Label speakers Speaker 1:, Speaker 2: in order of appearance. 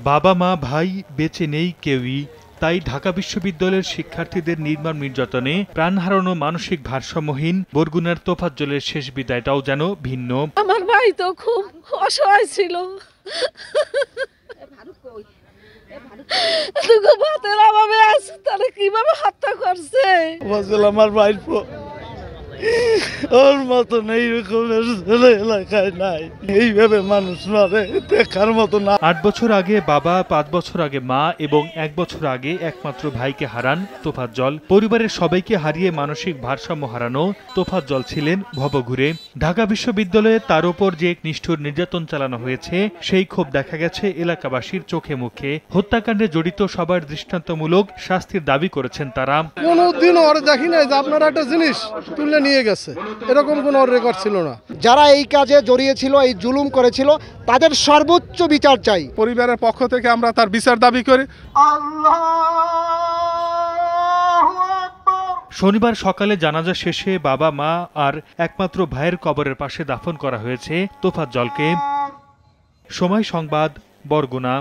Speaker 1: বাবা মা ভাই বেঁচে নেই কেউই, তাই ঢাকা বিশ্ববিদ্যালয়ের শিক্ষার্থীদের নির্মম নির্যাতনে প্রাণ হারানো মানসিক ভারসাম্যহীন বরগুনার তোফাজ্জলের শেষ বিদায়টাও যেন ভিন্ন।
Speaker 2: আমার ভাই তো খুব অসহায় ছিল, ভাতের অভাবে আছে, তারা কিভাবে হত্যা করছে।
Speaker 3: আমার ভাই ওর মতন এইরকমের ছেলে এলাকায় নাই, এইভাবে মানুষ মারে দেখার মতো না।
Speaker 1: ৮ বছর আগে বাবা, ৫ বছর আগে মা এবং ১ বছর আগে একমাত্র ভাইকে হারান তোফাজ্জল। পরিবারের সবাইকে হারিয়ে মানসিক ভারসাম্য হারানো তোফাজ্জল ছিলেন ভবঘুরে। ঢাকা বিশ্ববিদ্যালয়ে তার উপর যে নিষ্ঠুর নির্যাতন চালানো হয়েছে সেই ক্ষোভ দেখা গেছে এলাকাবাসীর চোখে মুখে। হত্যাকাণ্ডে জড়িত সবার দৃষ্টান্তমূলক শাস্তির দাবি করেছেন তারা।
Speaker 3: কোনোদিন ওর দেখি নাই যে আপনারা একটা জিনিস তুলে নিয়ে গেছে, এরকম কোনো রেকর্ড ছিল না।
Speaker 4: যারা এই কাজে জড়িয়েছিল, এই জুলুম করেছিল, তাদের সর্বোচ্চ বিচার চাই।
Speaker 3: পরিবারের পক্ষ থেকে আমরা তার বিচার দাবি করি।
Speaker 1: শনিবার সকালে জানাজা শেষে বাবা মা আর একমাত্র ভাইয়ের কবরের পাশে দাফন করা হয়েছে তোফাজ্জলকে। সময় সংবাদ, বরগুনা।